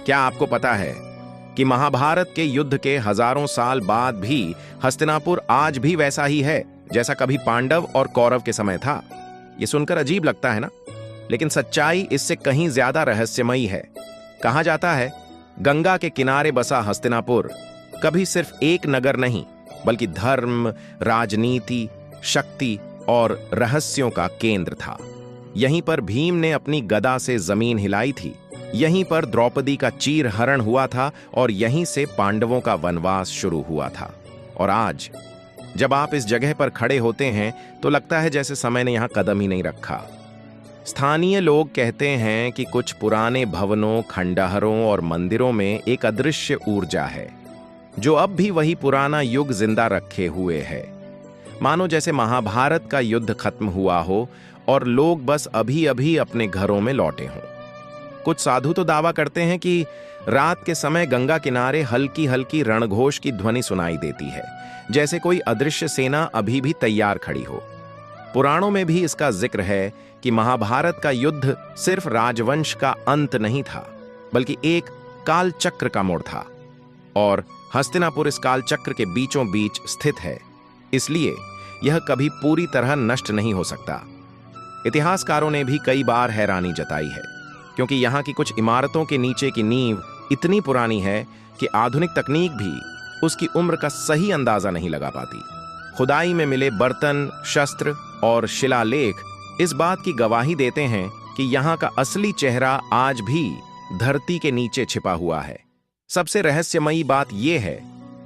क्या आपको पता है कि महाभारत के युद्ध के हजारों साल बाद भी हस्तिनापुर आज भी वैसा ही है जैसा कभी पांडव और कौरव के समय था? ये सुनकर अजीब लगता है ना, लेकिन सच्चाई इससे कहीं ज्यादा रहस्यमयी है। कहा जाता है गंगा के किनारे बसा हस्तिनापुर कभी सिर्फ एक नगर नहीं, बल्कि धर्म, राजनीति, शक्ति और रहस्यों का केंद्र था। यहीं पर भीम ने अपनी गदा से जमीन हिलाई थी, यहीं पर द्रौपदी का चीरहरण हुआ था और यहीं से पांडवों का वनवास शुरू हुआ था। और आज जब आप इस जगह पर खड़े होते हैं तो लगता है जैसे समय ने यहां कदम ही नहीं रखा। स्थानीय लोग कहते हैं कि कुछ पुराने भवनों, खंडहरों और मंदिरों में एक अदृश्य ऊर्जा है जो अब भी वही पुराना युग जिंदा रखे हुए है। मानो जैसे महाभारत का युद्ध खत्म हुआ हो और लोग बस अभी अभी अपने घरों में लौटे हों। कुछ साधु तो दावा करते हैं कि रात के समय गंगा किनारे हल्की हल्की रणघोष की ध्वनि सुनाई देती है, जैसे कोई अदृश्य सेना अभी भी तैयार खड़ी हो। पुराणों में भी इसका जिक्र है कि महाभारत का युद्ध सिर्फ राजवंश का अंत नहीं था, बल्कि एक काल चक्र का मोड़ था, और हस्तिनापुर इस काल चक्र के बीचों बीच स्थित है। इसलिए यह कभी पूरी तरह नष्ट नहीं हो सकता। इतिहासकारों ने भी कई बार हैरानी जताई है, क्योंकि यहाँ की कुछ इमारतों के नीचे की नींव इतनी पुरानी है कि आधुनिक तकनीक भी उसकी उम्र का सही अंदाजा नहीं लगा पाती। खुदाई में मिले बर्तन, शस्त्र और शिलालेख इस बात की गवाही देते हैं कि यहाँ का असली चेहरा आज भी धरती के नीचे छिपा हुआ है। सबसे रहस्यमयी बात यह है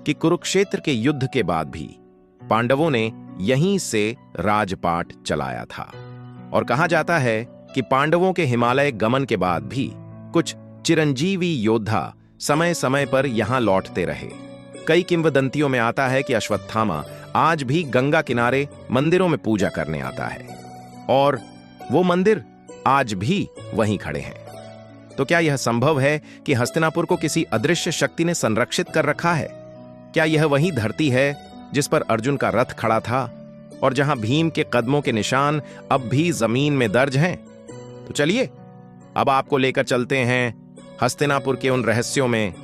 कि कुरुक्षेत्र के युद्ध के बाद भी पांडवों ने यहीं से राजपाट चलाया था, और कहा जाता है कि पांडवों के हिमालय गमन के बाद भी कुछ चिरंजीवी योद्धा समय समय पर यहां लौटते रहे। कई किंवदंतियों में आता है कि अश्वत्थामा आज भी गंगा किनारे मंदिरों में पूजा करने आता है, और वो मंदिर आज भी वहीं खड़े हैं। तो क्या यह संभव है कि हस्तिनापुर को किसी अदृश्य शक्ति ने संरक्षित कर रखा है? क्या यह वही धरती है जिस पर अर्जुन का रथ खड़ा था और जहां भीम के कदमों के निशान अब भी जमीन में दर्ज हैं? तो चलिए अब आपको लेकर चलते हैं हस्तिनापुर के उन रहस्यों में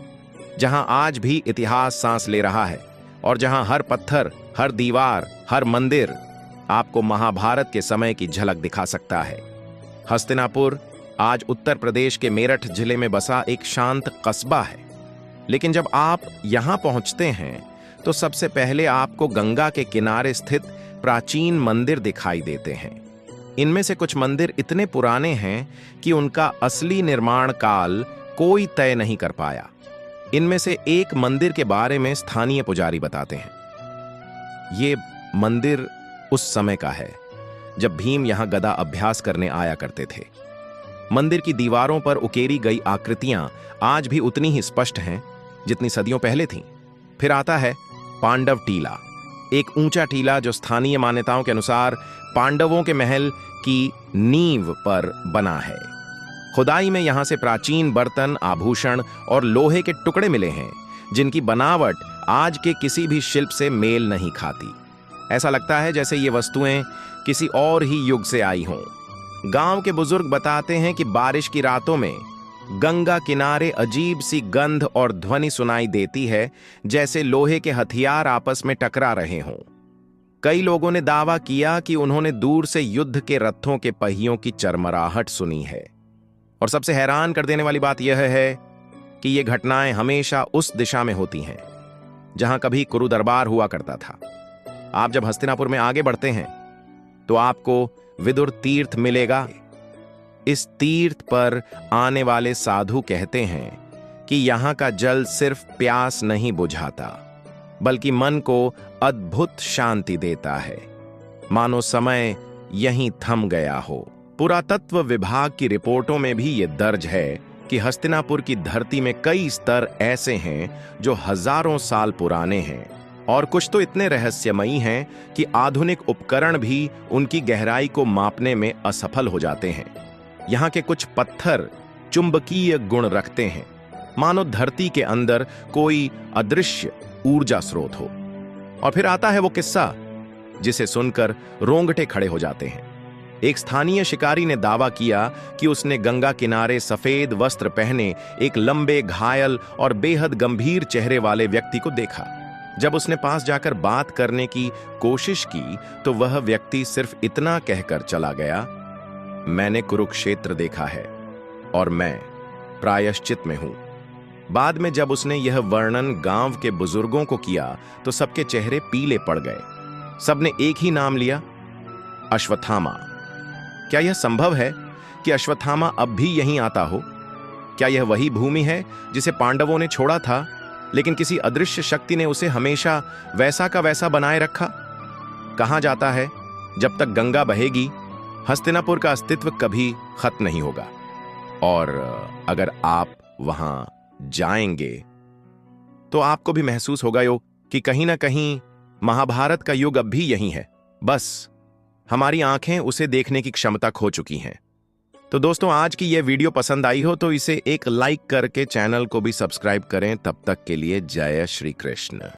जहां आज भी इतिहास सांस ले रहा है, और जहां हर पत्थर, हर दीवार, हर मंदिर आपको महाभारत के समय की झलक दिखा सकता है। हस्तिनापुर आज उत्तर प्रदेश के मेरठ जिले में बसा एक शांत कस्बा है, लेकिन जब आप यहां पहुंचते हैं तो सबसे पहले आपको गंगा के किनारे स्थित प्राचीन मंदिर दिखाई देते हैं। इनमें से कुछ मंदिर इतने पुराने हैं कि उनका असली निर्माण काल कोई तय नहीं कर पाया। इनमें से एक मंदिर के बारे में स्थानीय पुजारी बताते हैं। ये मंदिर उस समय का है जब भीम यहां गदा अभ्यास करने आया करते थे। मंदिर की दीवारों पर उकेरी गई आकृतियां आज भी उतनी ही स्पष्ट हैं जितनी सदियों पहले थीं। फिर आता है पांडव टीला, एक ऊंचा टीला जो स्थानीय मान्यताओं के अनुसार पांडवों के महल की नींव पर बना है। खुदाई में यहां से प्राचीन बर्तन, आभूषण और लोहे के टुकड़े मिले हैं जिनकी बनावट आज के किसी भी शिल्प से मेल नहीं खाती। ऐसा लगता है जैसे ये वस्तुएं किसी और ही युग से आई हों। गांव के बुजुर्ग बताते हैं कि बारिश की रातों में गंगा किनारे अजीब सी गंध और ध्वनि सुनाई देती है, जैसे लोहे के हथियार आपस में टकरा रहे हों। कई लोगों ने दावा किया कि उन्होंने दूर से युद्ध के रथों के पहियों की चरमराहट सुनी है। और सबसे हैरान कर देने वाली बात यह है कि ये घटनाएं हमेशा उस दिशा में होती हैं जहां कभी कुरु दरबार हुआ करता था। आप जब हस्तिनापुर में आगे बढ़ते हैं तो आपको विदुर तीर्थ मिलेगा। इस तीर्थ पर आने वाले साधु कहते हैं कि यहां का जल सिर्फ प्यास नहीं बुझाता, बल्कि मन को अद्भुत शांति देता है, मानो समय यहीं थम गया हो। पुरातत्व विभाग की रिपोर्टों में भी यह दर्ज है कि हस्तिनापुर की धरती में कई स्तर ऐसे हैं जो हजारों साल पुराने हैं, और कुछ तो इतने रहस्यमयी हैं कि आधुनिक उपकरण भी उनकी गहराई को मापने में असफल हो जाते हैं। यहाँ के कुछ पत्थर चुंबकीय गुण रखते हैं, मानो धरती के अंदर कोई अदृश्य ऊर्जा स्रोत हो। और फिर आता है वो किस्सा जिसे सुनकर रोंगटे खड़े हो जाते हैं। एक स्थानीय शिकारी ने दावा किया कि उसने गंगा किनारे सफेद वस्त्र पहने एक लंबे, घायल और बेहद गंभीर चेहरे वाले व्यक्ति को देखा। जब उसने पास जाकर बात करने की कोशिश की तो वह व्यक्ति सिर्फ इतना कहकर चला गया, मैंने कुरुक्षेत्र देखा है और मैं प्रायश्चित में हूं। बाद में जब उसने यह वर्णन गांव के बुजुर्गों को किया तो सबके चेहरे पीले पड़ गए। सबने एक ही नाम लिया, अश्वत्थामा। क्या यह संभव है कि अश्वत्थामा अब भी यहीं आता हो? क्या यह वही भूमि है जिसे पांडवों ने छोड़ा था, लेकिन किसी अदृश्य शक्ति ने उसे हमेशा वैसा का वैसा बनाए रखा? कहा जाता है जब तक गंगा बहेगी हस्तिनापुर का अस्तित्व कभी खत्म नहीं होगा। और अगर आप वहां जाएंगे तो आपको भी महसूस होगा कि कहीं ना कहीं महाभारत का युग अब भी यही है, बस हमारी आंखें उसे देखने की क्षमता खो चुकी हैं। तो दोस्तों, आज की यह वीडियो पसंद आई हो तो इसे एक लाइक करके चैनल को भी सब्सक्राइब करें। तब तक के लिए जय श्री कृष्ण।